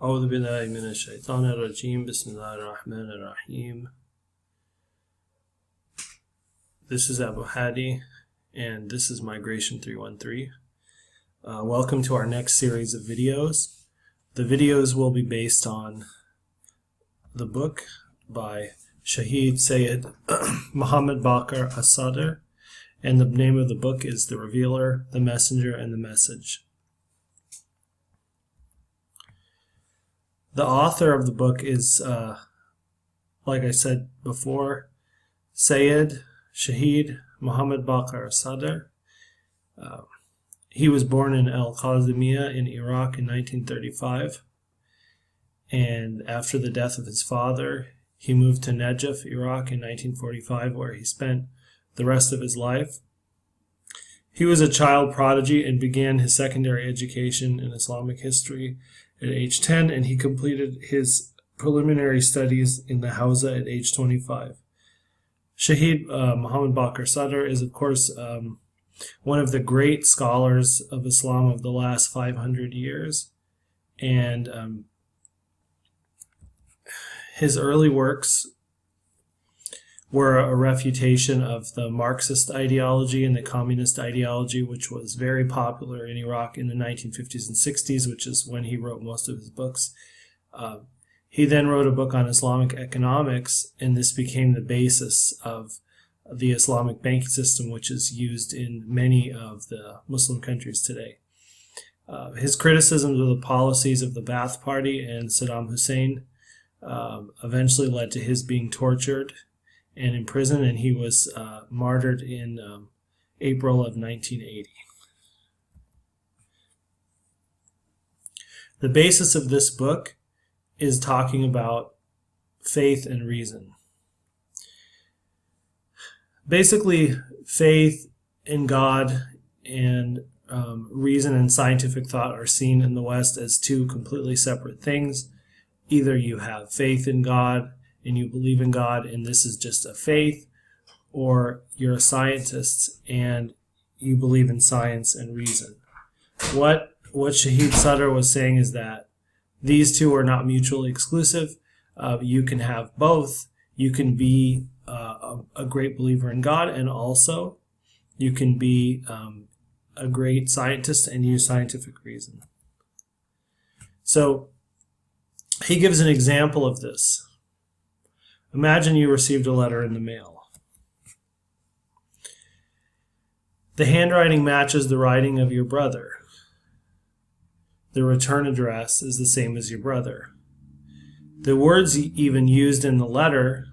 أعوذ بالله من الشيطان الرجيم. بسم الله الرحمن الرحيم. This is Abu Hadi, and this is Migration 313. Welcome to our next series of videos. The videos will be based on the book by Sayyid Muhammad Bakr Sadr, and the name of the book is The Revealer, the Messenger, and the Message. The author of the book is, like I said before, Sayyid Muhammad Bakr Sadr. He was born in Al-Qazimiya in Iraq in 1935, and after the death of his father, he moved to Najaf, Iraq in 1945, where he spent the rest of his life. He was a child prodigy and began his secondary education in Islamic history at age 10, and he completed his preliminary studies in the Hawza at age 25. Sayyid Muhammad Bakr Sadr is, of course, one of the great scholars of Islam of the last 500 years, and his early works were a refutation of the Marxist ideology and the communist ideology, which was very popular in Iraq in the 1950s and 60s, which is when he wrote most of his books. He then wrote a book on Islamic economics, and this became the basis of the Islamic banking system, which is used in many of the Muslim countries today. His criticisms of the policies of the Ba'ath Party and Saddam Hussein eventually led to his being tortured and in prison, and he was martyred in April of 1980. The basis of this book is talking about faith and reason. Basically, faith in God and reason and scientific thought are seen in the West as two completely separate things. Either you have faith in God and you believe in God, and this is just a faith, or you're a scientist and you believe in science and reason. What Sayyid Sadr was saying is that these two are not mutually exclusive. You can have both. You can be a great believer in God, and also you can be a great scientist and use scientific reason. So he gives an example of this. Imagine you received a letter in the mail. The handwriting matches the writing of your brother. The return address is the same as your brother. The words even used in the letter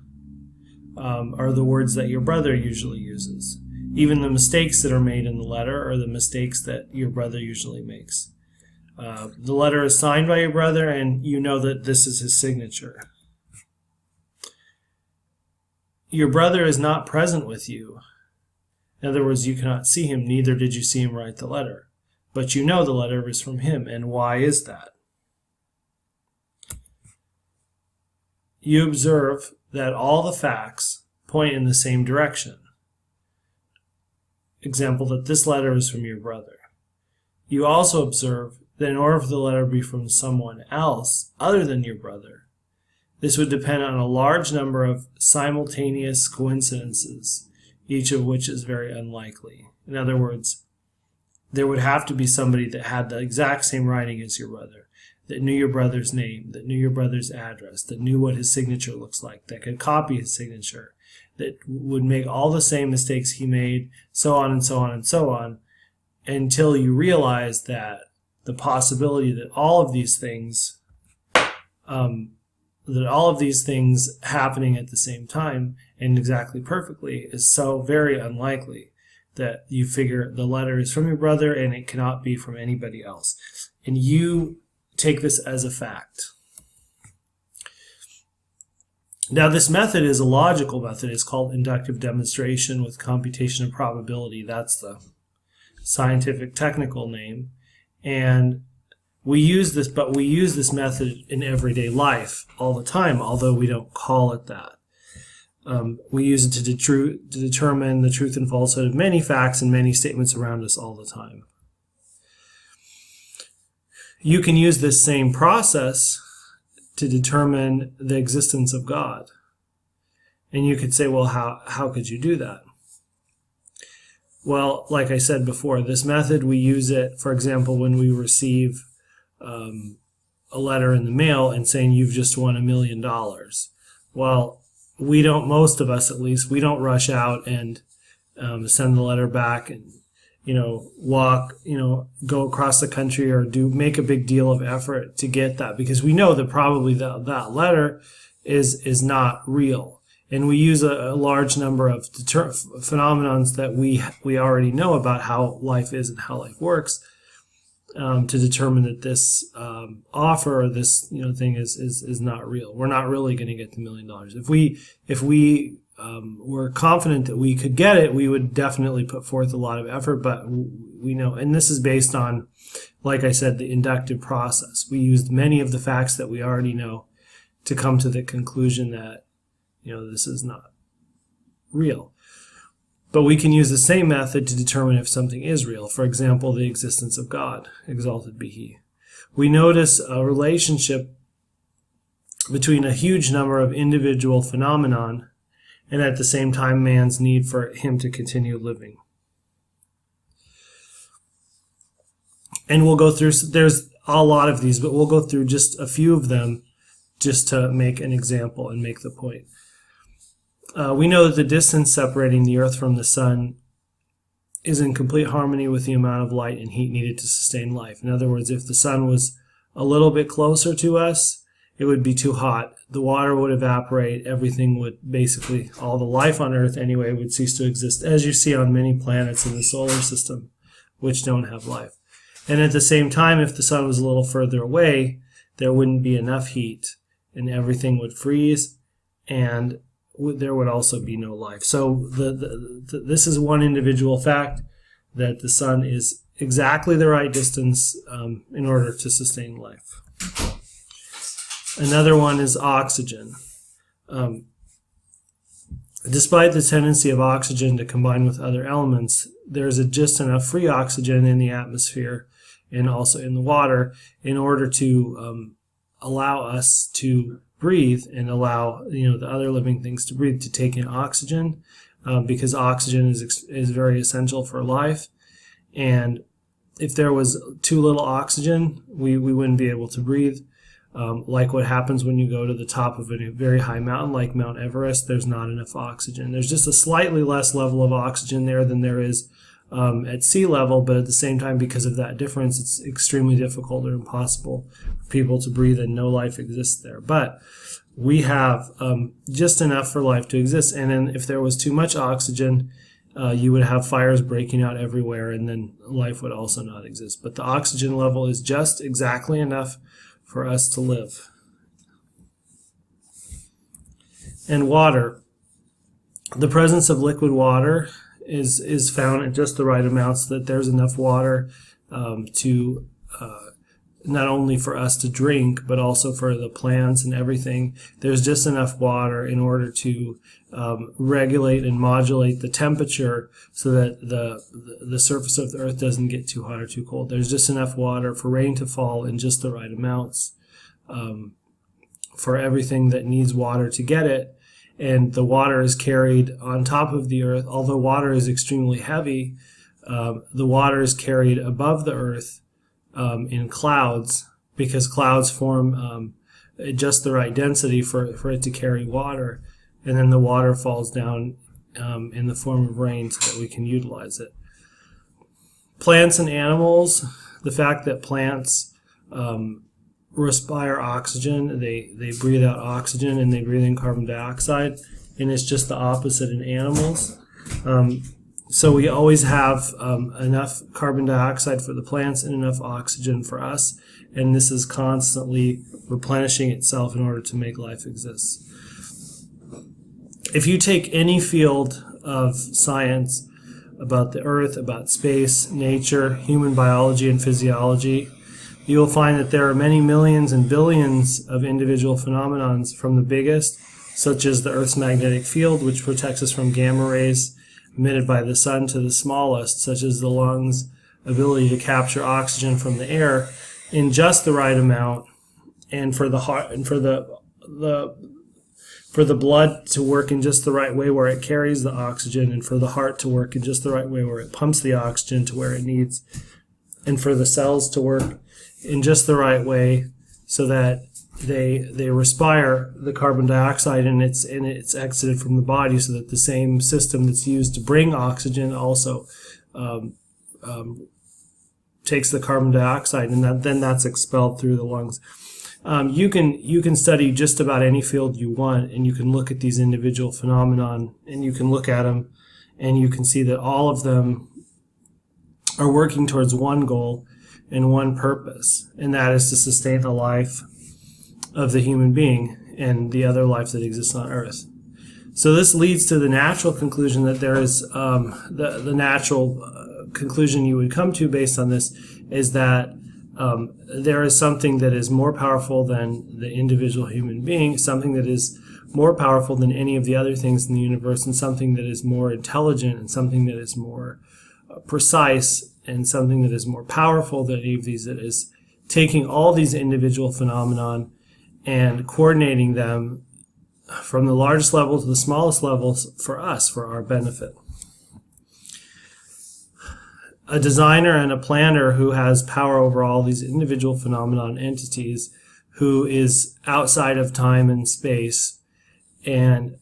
are the words that your brother usually uses. Even the mistakes that are made in the letter are the mistakes that your brother usually makes. The letter is signed by your brother, and you know that this is his signature. Your brother is not present with you. In other words, you cannot see him, neither did you see him write the letter. But you know the letter is from him, and why is that? You observe that all the facts point in the same direction. Example, that this letter is from your brother. You also observe that in order for the letter to be from someone else other than your brother, this would depend on a large number of simultaneous coincidences, each of which is very unlikely. In other words, there would have to be somebody that had the exact same writing as your brother, that knew your brother's name, that knew your brother's address, that knew what his signature looks like, that could copy his signature, that would make all the same mistakes he made, so on and so on and so on, until you realize that the possibility that all of these things happening at the same time and exactly perfectly is so very unlikely that you figure the letter is from your brother and it cannot be from anybody else. And you take this as a fact. Now, this method is a logical method. It's called inductive demonstration with computation and probability. That's the scientific technical name. And we use this method in everyday life all the time, although we don't call it that. We use it to determine the truth and falsehood of many facts and many statements around us all the time. you can use this same process to determine the existence of God. And you could say, well, how could you do that? Well, like I said before, this method, we use it, for example, when we receive a letter in the mail and saying you've just won $1 million. Well, we don't, most of us at least, we don't rush out and send the letter back and, walk, go across the country or make a big deal of effort to get that, because we know that probably that letter is not real. And we use a large number of phenomenons that we already know about how life is and how life works, to determine that this offer or this thing is not real. We're not really going to get the $1 million. If we were confident that we could get it, we would definitely put forth a lot of effort. But we know, and this is based on, like I said, the inductive process. We used many of the facts that we already know to come to the conclusion that this is not real. But we can use the same method to determine if something is real. For example, the existence of God, exalted be He. We notice a relationship between a huge number of individual phenomenon and at the same time man's need for him to continue living. And we'll go through, there's a lot of these, but we'll go through just a few of them just to make an example and make the point. We know that the distance separating the Earth from the Sun is in complete harmony with the amount of light and heat needed to sustain life. In other words, if the Sun was a little bit closer to us, it would be too hot. The water would evaporate. Everything would, basically, all the life on Earth anyway, would cease to exist, as you see on many planets in the solar system, which don't have life. And at the same time, if the Sun was a little further away, there wouldn't be enough heat, and everything would freeze, and there would also be no life. So this is one individual fact, that the Sun is exactly the right distance in order to sustain life. Another one is oxygen. Despite the tendency of oxygen to combine with other elements, there's just enough free oxygen in the atmosphere and also in the water in order to allow us to breathe and allow the other living things to breathe, to take in oxygen, because oxygen is very essential for life. And if there was too little oxygen, we wouldn't be able to breathe. Like what happens when you go to the top of a very high mountain like Mount Everest, there's not enough oxygen. There's just a slightly less level of oxygen there than there is at sea level, but at the same time, because of that difference, it's extremely difficult or impossible for people to breathe, and no life exists there. But we have just enough for life to exist, and then if there was too much oxygen, you would have fires breaking out everywhere, and then life would also not exist. But the oxygen level is just exactly enough for us to live. And water. The presence of liquid water is found at just the right amounts, that there's enough water to not only for us to drink, but also for the plants and everything. There's just enough water in order to regulate and modulate the temperature so that the surface of the Earth doesn't get too hot or too cold. There's just enough water for rain to fall in just the right amounts for everything that needs water to get it. And the water is carried on top of the Earth. Although water is extremely heavy, the water is carried above the Earth in clouds, because clouds form just the right density for it to carry water, and then the water falls down in the form of rain so that we can utilize it. Plants and animals, the fact that plants respire oxygen, they breathe out oxygen and they breathe in carbon dioxide, and it's just the opposite in animals. So we always have enough carbon dioxide for the plants and enough oxygen for us, and this is constantly replenishing itself in order to make life exist. If you take any field of science about the Earth, about space, nature, human biology, and physiology, you will find that there are many millions and billions of individual phenomenons, from the biggest, such as the Earth's magnetic field, which protects us from gamma rays emitted by the sun, to the smallest, such as the lungs' ability to capture oxygen from the air in just the right amount, and for the heart and for the blood to work in just the right way where it carries the oxygen, and for the heart to work in just the right way where it pumps the oxygen to where it needs, and for the cells to work in just the right way so that they respire the carbon dioxide and it's exited from the body, so that the same system that's used to bring oxygen also takes the carbon dioxide, and then that's expelled through the lungs. You can study just about any field you want, and you can look at these individual phenomenon, and you can look at them, and you can see that all of them are working towards one goal and one purpose, and that is to sustain the life of the human being and the other life that exists on Earth. So this leads to the natural conclusion that there is the natural conclusion you would come to based on this is that there is something that is more powerful than the individual human being, something that is more powerful than any of the other things in the universe, and something that is more intelligent, and something that is more precise, and something that is more powerful than any of these, that is taking all these individual phenomenon and coordinating them from the largest level to the smallest levels for us, for our benefit. A designer and a planner who has power over all these individual phenomenon entities, who is outside of time and space, and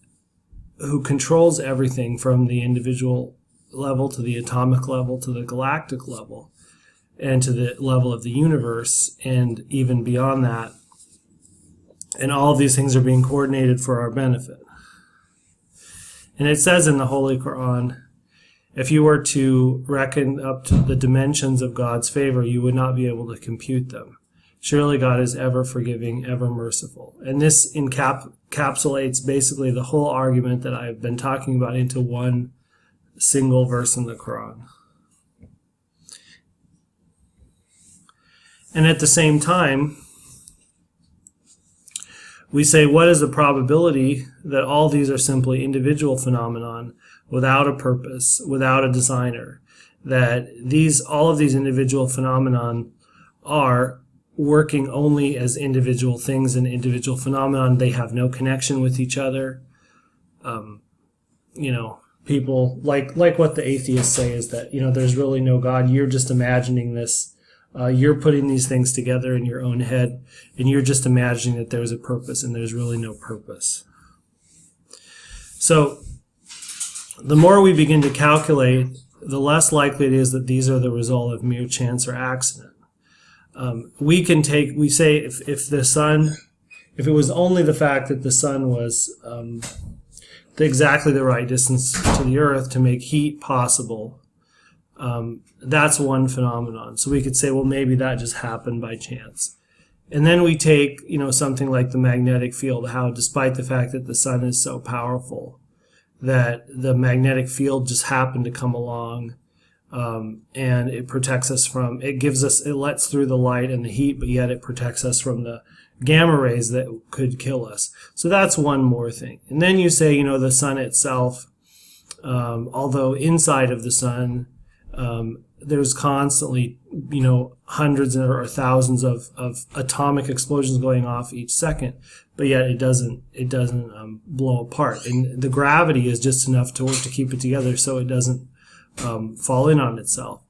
who controls everything from the individual level to the atomic level to the galactic level and to the level of the universe and even beyond that. And all of these things are being coordinated for our benefit. And it says in the Holy Quran, if you were to reckon up to the dimensions of God's favor, you would not be able to compute them. Surely God is ever forgiving, ever merciful. And this encapsulates basically the whole argument that I've been talking about into one single verse in the Quran. And at the same time, we say, what is the probability that all these are simply individual phenomenon without a purpose, without a designer? That all of these individual phenomenon are working only as individual things and individual phenomenon. They have no connection with each other. People like what the atheists say is that, there's really no God. You're just imagining this. You're putting these things together in your own head, and you're just imagining that there's a purpose, and there's really no purpose. So the more we begin to calculate, the less likely it is that these are the result of mere chance or accident. We say if it was only the fact that the sun was exactly the right distance to the Earth to make heat possible, that's one phenomenon. So we could say, well, maybe that just happened by chance. And then we take, something like the magnetic field, how despite the fact that the sun is so powerful, that the magnetic field just happened to come along, and it protects us from, it lets through the light and the heat, but yet it protects us from the gamma rays that could kill us. So that's one more thing. And then you say, the sun itself, although inside of the sun, there's constantly, hundreds or thousands of atomic explosions going off each second, but yet it doesn't blow apart. And the gravity is just enough to work to keep it together so it doesn't fall in on itself.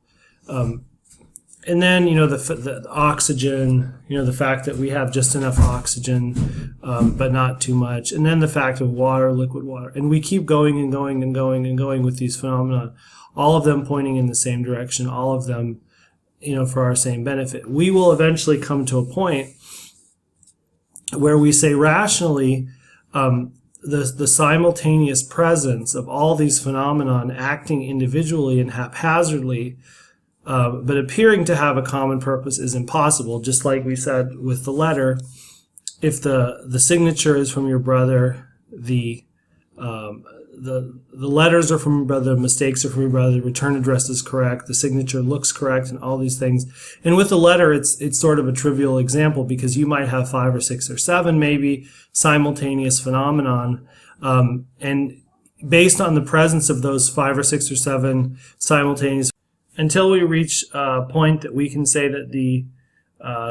And then, the oxygen, the fact that we have just enough oxygen, but not too much. And then the fact of water, liquid water. And we keep going and going and going and going with these phenomena, all of them pointing in the same direction, all of them, for our same benefit. We will eventually come to a point where we say rationally, the simultaneous presence of all these phenomenon acting individually and haphazardly, but appearing to have a common purpose is impossible. Just like we said with the letter, if the signature is from your brother, the letters are from your brother, mistakes are from your brother, the return address is correct, the signature looks correct, and all these things. And with the letter, it's sort of a trivial example because you might have 5 or 6 or 7 maybe simultaneous phenomenon, and based on the presence of those 5 or 6 or 7 simultaneous, until we reach a point that we can say that the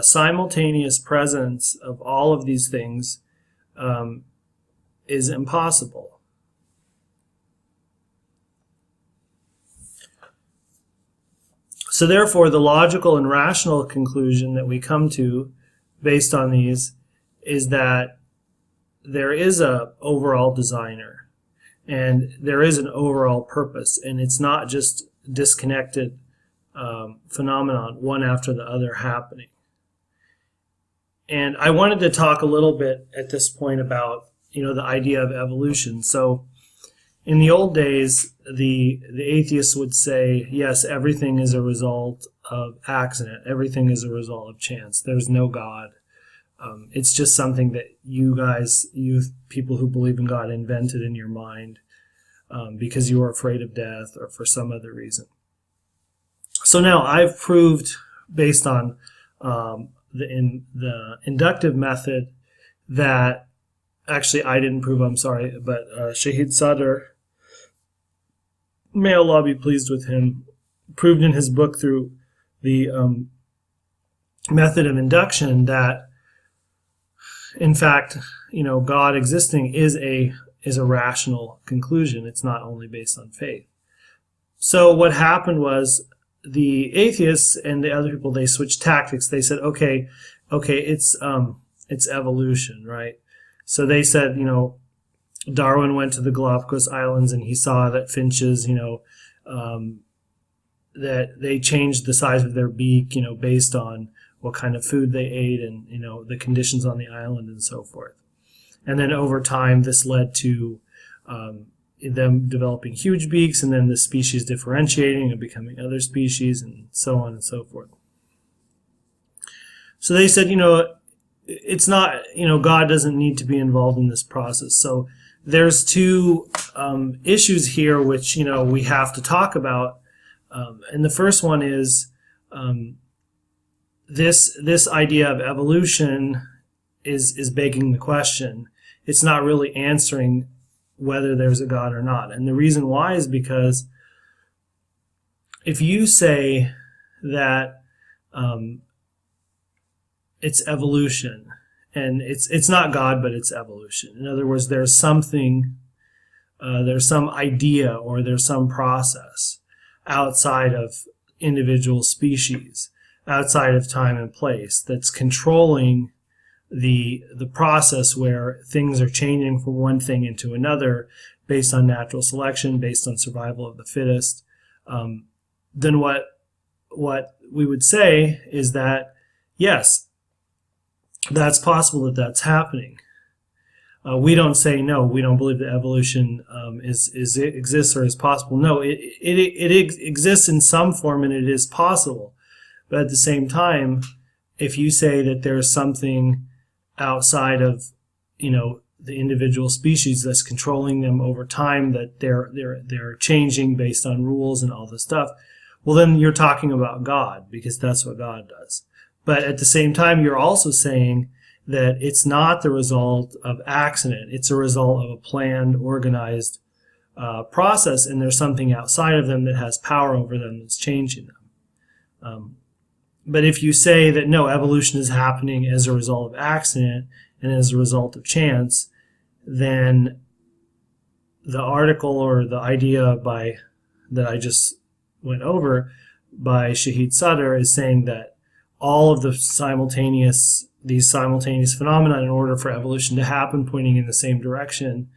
simultaneous presence of all of these things is impossible. So therefore, the logical and rational conclusion that we come to based on these is that there is an overall designer and there is an overall purpose, and it's not just disconnected phenomenon, one after the other happening. And I wanted to talk a little bit at this point about, the idea of evolution. So in the old days, the atheists would say, yes, everything is a result of accident. Everything is a result of chance. There's no God. It's just something that you people who believe in God, invented in your mind because you were afraid of death or for some other reason. So now I've proved, based on the inductive method, that actually I didn't prove, I'm sorry, but Sayyid Sadr, may Allah be pleased with him, proved in his book through the method of induction that, in fact, God existing is a rational conclusion. It's not only based on faith. So what happened was the atheists and the other people, they switched tactics. They said, okay, it's evolution, right? So they said, Darwin went to the Galapagos Islands and he saw that finches, that they changed the size of their beak, based on what kind of food they ate and, the conditions on the island and so forth. And then over time, this led to them developing huge beaks, and then the species differentiating and becoming other species, and so on and so forth. So they said, it's not, God doesn't need to be involved in this process. So there's two issues here which, we have to talk about. And the first one is this idea of evolution is begging the question. It's not really answering whether there's a God or not. And the reason why is because if you say that it's evolution, and it's not God, but it's evolution. In other words, there's something, there's some idea, or there's some process outside of individual species, outside of time and place, that's controlling the process where things are changing from one thing into another based on natural selection, based on survival of the fittest. Then what we would say is that, yes, that's possible that that's happening. We don't say no. We don't believe that evolution exists or is possible. No, it exists in some form, and it is possible. But at the same time, if you say that there's something outside of the individual species that's controlling them over time, that they're changing based on rules and all this stuff, well, then you're talking about God, because that's what God does. But at the same time, you're also saying that it's not the result of accident. It's a result of a planned, organized process, and there's something outside of them that has power over them that's changing them. But if you say that, no, evolution is happening as a result of accident and as a result of chance, then the article or the idea that I just went over by Sayyid Sadr is saying that all of these simultaneous phenomena, in order for evolution to happen, pointing in the same direction,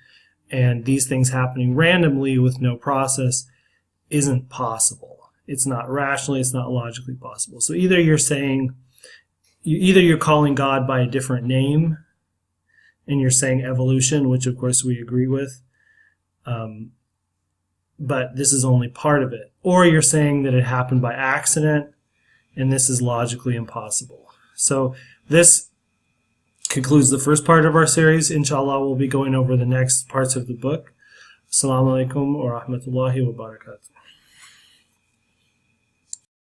and these things happening randomly with no process, isn't possible. It's not rationally, it's not logically possible. So either you're calling God by a different name, and you're saying evolution, which of course we agree with, but this is only part of it. Or you're saying that it happened by accident, and this is logically impossible. So this concludes the first part of our series. Inshallah, we'll be going over the next parts of the book. Assalamu alaikum wa rahmatullahi wa barakatuh.